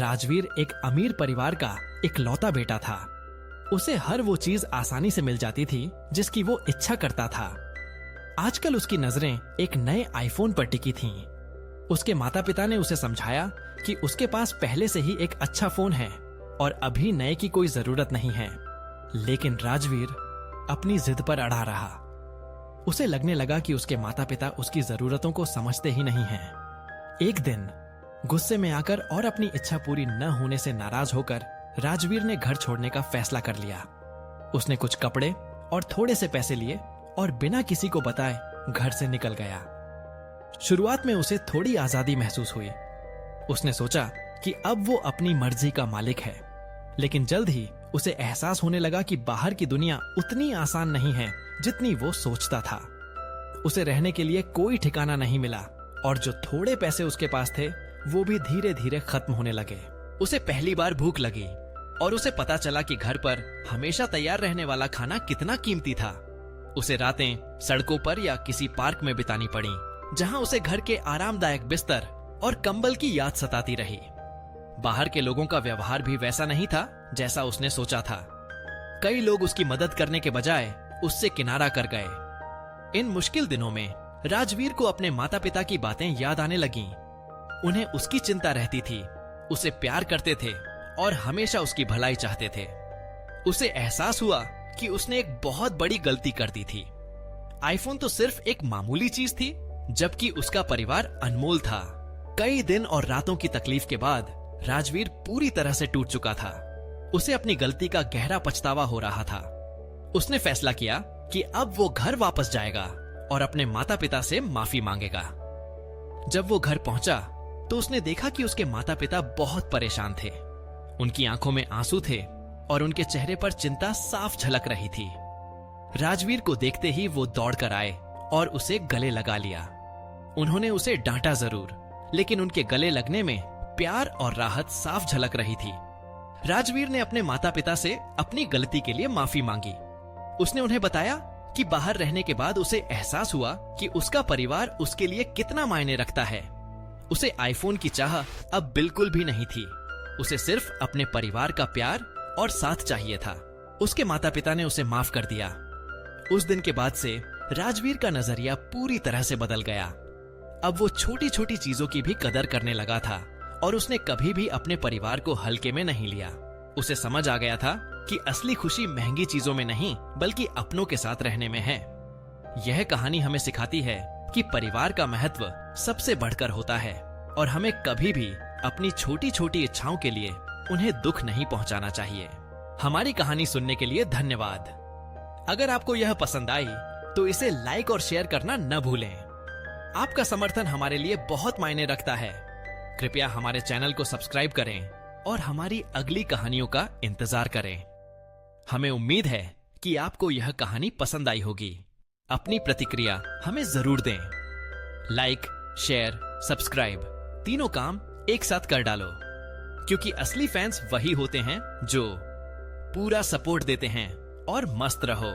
राजवीर एक अमीर परिवार का इकलौता बेटा था। उसे हर वो चीज आसानी से मिल जाती थी जिसकी वो इच्छा करता था। आजकल उसकी नजरें एक नए आईफोन पर टिकी थीं। उसके माता पिता ने उसे समझाया कि उसके पास पहले से ही एक अच्छा फोन है और अभी नए की कोई जरूरत नहीं है। लेकिन राजवीर अपनी जिद पर अड़ा रहा। उसे लगने लगा कि उसके माता पिता उसकी जरूरतों को समझते ही नहीं हैं। एक दिन गुस्से में आकर और अपनी इच्छा पूरी न होने से नाराज होकर राजवीर ने घर छोड़ने का फैसला कर लिया। उसने कुछ कपड़े और थोड़े से पैसे लिए और बिना किसी को बताए घर से निकल गया। शुरुआत में उसे थोड़ी आजादी महसूस हुई। उसने सोचा कि अब वो अपनी मर्जी का मालिक है, लेकिन जल्द ही उसे एहसास होने लगा कि बाहर की दुनिया उतनी आसान नहीं है जितनी वो सोचता था। उसे रहने के लिए कोई ठिकाना नहीं मिला और जो थोड़े पैसे उसके पास थे वो भी धीरे धीरे खत्म होने लगे। उसे पहली बार भूख लगी और उसे पता चला कि घर पर हमेशा तैयार रहने वाला खाना कितना कीमती था। उसे रातें सड़कों पर या किसी पार्क में बितानी पड़ी, जहां उसे घर के आरामदायक बिस्तर और कंबल की याद सताती रही। बाहर के लोगों का व्यवहार भी वैसा नहीं था जैसा उसने सोचा था। कई लोग उसकी मदद करने के बजाय उससे किनारा कर गए। इन मुश्किल दिनों में राजवीर को अपने माता पिता की बातें याद आने लगीं। उन्हें उसकी चिंता रहती थी, उसे प्यार करते थे और हमेशा उसकी भलाई चाहते थे। उसे एहसास हुआ कि उसने एक बहुत बड़ी गलती कर दी थी। आईफोन तो सिर्फ एक मामूली चीज थी, जबकि उसका परिवार अनमोल था। कई दिन और रातों की तकलीफ के बाद राजवीर पूरी तरह से टूट चुका था। उसे अपनी गलती का गहरा पछतावा हो रहा था। उसने फैसला किया कि अब वो घर वापस जाएगा और अपने माता पिता से माफी मांगेगा। जब वो घर पहुंचा तो उसने देखा कि उसके माता पिता बहुत परेशान थे। उनकी आंखों में आंसू थे और उनके चेहरे पर चिंता साफ झलक रही थी। राजवीर को देखते ही वो दौड़कर आए और उसे गले लगा लिया। उन्होंने उसे डांटा जरूर, लेकिन उनके गले लगने में प्यार और राहत साफ झलक रही थी। राजवीर ने अपने माता पिता से अपनी गलती के लिए माफी मांगी। उसने उन्हें बताया कि बाहर रहने के बाद उसे एहसास हुआ कि उसका परिवार उसके लिए कितना मायने रखता है। उसे आईफोन की चाह अब बिल्कुल भी नहीं थी। उसे सिर्फ अपने परिवार का प्यार और साथ चाहिए था। उसके माता पिता ने उसे माफ कर दिया। उस दिन के बाद से राजवीर का नजरिया पूरी तरह से बदल गया। अब वो छोटी छोटी चीजों की भी कदर करने लगा था और उसने कभी भी अपने परिवार को हल्के में नहीं लिया। उसे समझ आ गया था कि असली खुशी महंगी चीजों में नहीं, बल्कि अपनों के साथ रहने में है। यह कहानी हमें सिखाती है कि परिवार का महत्व सबसे बढ़कर होता है और हमें कभी भी अपनी छोटी छोटी इच्छाओं के लिए उन्हें दुख नहीं पहुंचाना चाहिए। हमारी कहानी सुनने के लिए धन्यवाद। अगर आपको यह पसंद आई तो इसे लाइक और शेयर करना न भूलें। आपका समर्थन हमारे लिए बहुत मायने रखता है। कृपया हमारे चैनल को सब्सक्राइब करें और हमारी अगली कहानियों का इंतजार करें। हमें उम्मीद है कि आपको यह कहानी पसंद आई होगी। अपनी प्रतिक्रिया हमें जरूर दें। लाइक, शेयर, सब्सक्राइब तीनों काम एक साथ कर डालो, क्योंकि असली फैंस वही होते हैं जो पूरा सपोर्ट देते हैं। और मस्त रहो।